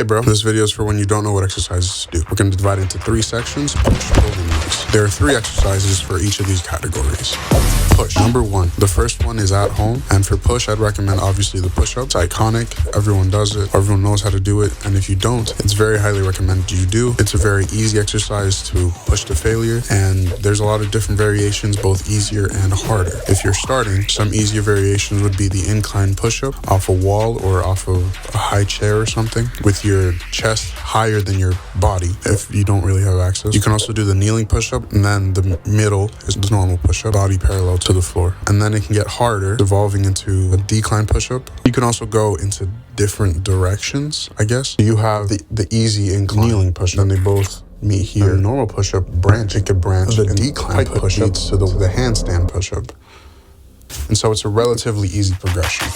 Hey bro, this video is for when you don't know what exercises to do. We're going to divide into 3 sections: push, pull, and release. There are 3 exercises for each of these categories. Push. Number 1. The first one is at home, and for push, I'd recommend obviously the push-up. It's iconic. Everyone does it. Everyone knows how to do it, and if you don't, it's very highly recommended you do. It's a very easy exercise to push to failure, and there's a lot of different variations, both easier and harder. If you're starting, some easier variations would be the incline push-up off a wall or off of a high chair or something, with your chest higher than your body if you don't really have access. You can also do the kneeling push-up, and then the middle is the normal push-up, body parallel to the floor. And then it can get harder, evolving into a decline push-up. You can also go into different directions, I guess. You have the easy incline kneeling push-up, then they both meet here. The normal push-up branch, it could branch. The decline push-up leads to the handstand push-up. And so it's a relatively easy progression.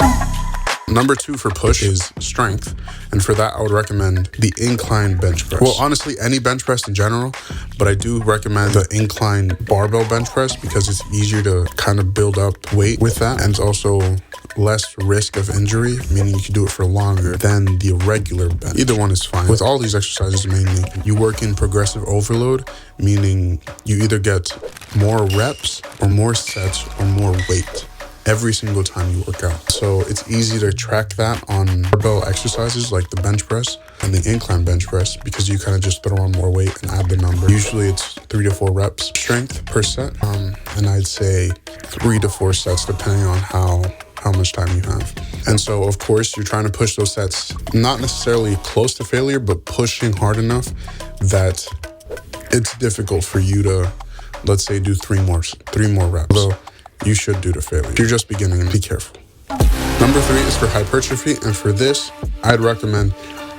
Number 2 for push is strength, and for that I would recommend the incline bench press. Well, honestly, any bench press in general, but I do recommend the incline barbell bench press because it's easier to kind of build up weight with that, and it's also less risk of injury, meaning you can do it for longer than the regular bench. Either one is fine. With all these exercises, mainly, you work in progressive overload, meaning you either get more reps or more sets or more weight every single time you work out. So it's easy to track that on barbell exercises like the bench press and the incline bench press because you kind of just throw on more weight and add the number. Usually it's 3 to 4 reps strength per set, and I'd say 3 to 4 sets depending on how much time you have. And so of course you're trying to push those sets not necessarily close to failure, but pushing hard enough that it's difficult for you to, let's say, do 3 more reps. So you should do to failure. If you're just beginning, be careful. Number 3 is for hypertrophy, and for this, I'd recommend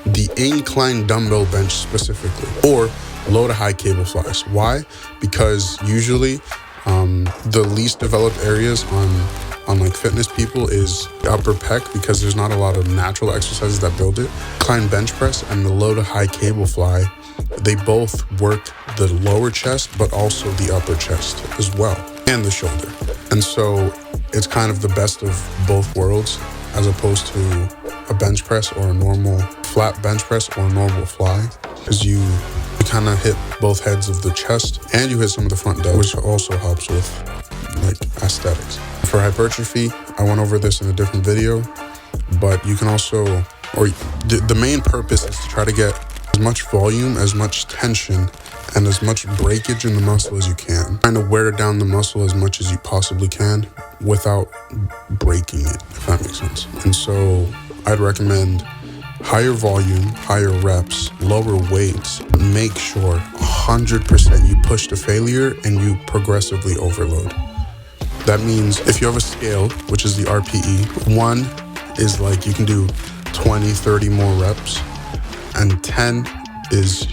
the incline dumbbell bench specifically, or low to high cable flies. Why? Because usually the least developed areas on like fitness people is the upper pec, because there's not a lot of natural exercises that build it. Incline bench press and the low to high cable fly, they both work the lower chest, but also the upper chest as well, and the shoulder. And so it's kind of the best of both worlds, as opposed to a bench press or a normal flat bench press or a normal fly, because you kind of hit both heads of the chest and you hit some of the front delts, which also helps with like aesthetics. For hypertrophy, I went over this in a different video, but you can also, or the main purpose is to try to get as much volume, as much tension, and as much breakage in the muscle as you can. Trying to wear down the muscle as much as you possibly can without breaking it, if that makes sense. And so I'd recommend higher volume, higher reps, lower weights. Make sure 100% you push to failure and you progressively overload. That means if you have a scale, which is the RPE, 1 is like you can do 20, 30 more reps, and 10 is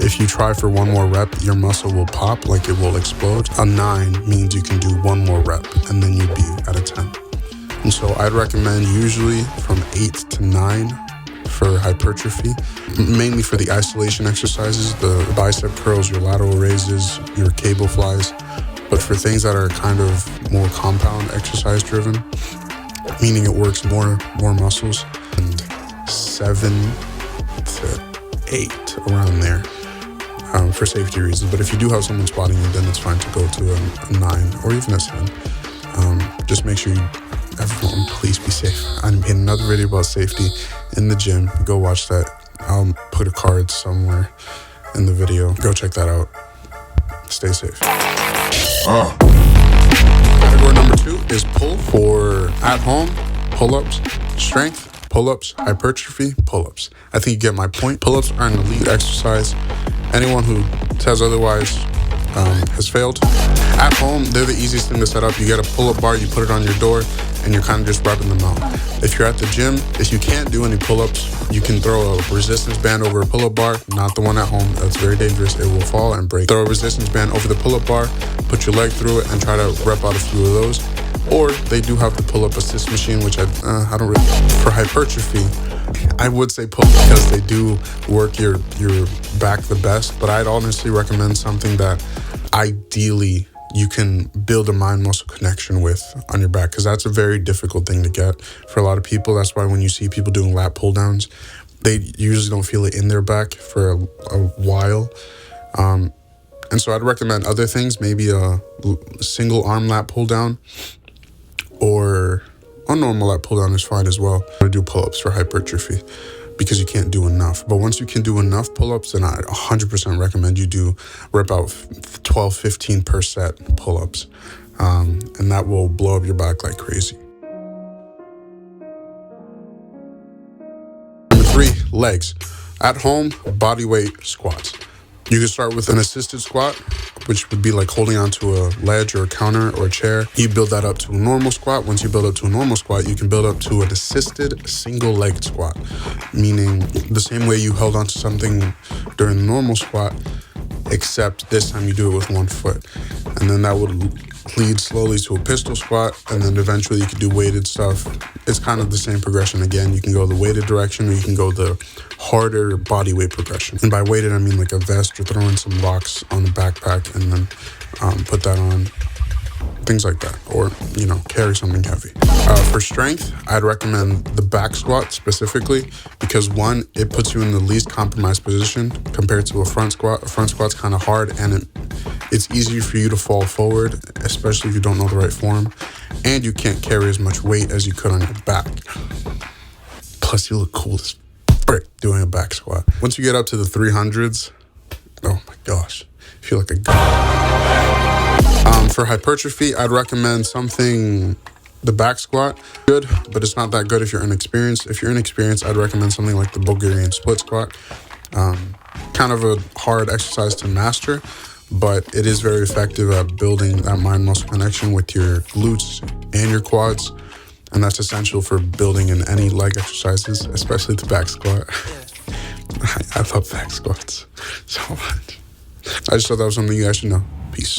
if you try for 1 more rep, your muscle will pop, like it will explode. A 9 means you can do 1 more rep, and then you'd be at a 10. And so I'd recommend usually from 8 to 9 for hypertrophy, mainly for the isolation exercises, the bicep curls, your lateral raises, your cable flies. But for things that are kind of more compound exercise driven, meaning it works more muscles, and 7 to 8 around there. For safety reasons. But if you do have someone spotting you, then it's fine to go to a 9 or even a 10. Just make sure everyone, please be safe. I made another video about safety in the gym. Go watch that. I'll put a card somewhere in the video. Go check that out. Stay safe. Category number 2 is pull. For at home, pull-ups, strength, pull-ups, hypertrophy, pull-ups. I think you get my point. Pull-ups are an elite exercise. Anyone who says otherwise has failed. At home, they're the easiest thing to set up. You get a pull-up bar, you put it on your door, and you're kind of just rubbing them out. If you're at the gym, if you can't do any pull-ups, you can throw a resistance band over a pull-up bar, not the one at home. That's very dangerous. It will fall and break. Throw a resistance band over the pull-up bar, put your leg through it, and try to rep out a few of those. Or they do have the pull-up assist machine, which I don't really. For hypertrophy, I would say pull because they do work your back the best, but I'd honestly recommend something that ideally you can build a mind-muscle connection with on your back, because that's a very difficult thing to get for a lot of people. That's why when you see people doing lat pull-downs, they usually don't feel it in their back for a while. And so I'd recommend other things, maybe a single arm lat pull down, or a normal lat pull down is fine as well. I do pull-ups for hypertrophy because you can't do enough. But once you can do enough pull-ups, then I 100% recommend you do rip out 12, 15 per set pull-ups. And that will blow up your back like crazy. Number 3, legs. At home, body weight squats. You can start with an assisted squat, which would be like holding onto a ledge or a counter or a chair. You build that up to a normal squat. Once you build up to a normal squat, you can build up to an assisted single-legged squat, meaning the same way you held onto something during the normal squat, except this time you do it with one foot. And then that would lead slowly to a pistol squat, and then eventually you can do weighted stuff. It's kind of the same progression again. You can go the weighted direction, or you can go the harder body weight progression. And by weighted, I mean like a vest or throwing some rocks on the backpack and then put that on, things like that, or carry something heavy. For strength, I'd recommend the back squat specifically because one, it puts you in the least compromised position compared to a front squat. A front squat's kind of hard, and it's easy for you to fall forward, especially if you don't know the right form, and you can't carry as much weight as you could on your back. Plus, you look cool as frick doing a back squat. Once you get up to the 300s, oh my gosh, you feel like a god. For hypertrophy, I'd recommend the back squat, good, but it's not that good if you're inexperienced. If you're inexperienced, I'd recommend something like the Bulgarian split squat. Kind of a hard exercise to master, but it is very effective at building that mind-muscle connection with your glutes and your quads. And that's essential for building in any leg exercises, especially the back squat. I love back squats so much. I just thought that was something you guys should know. Peace.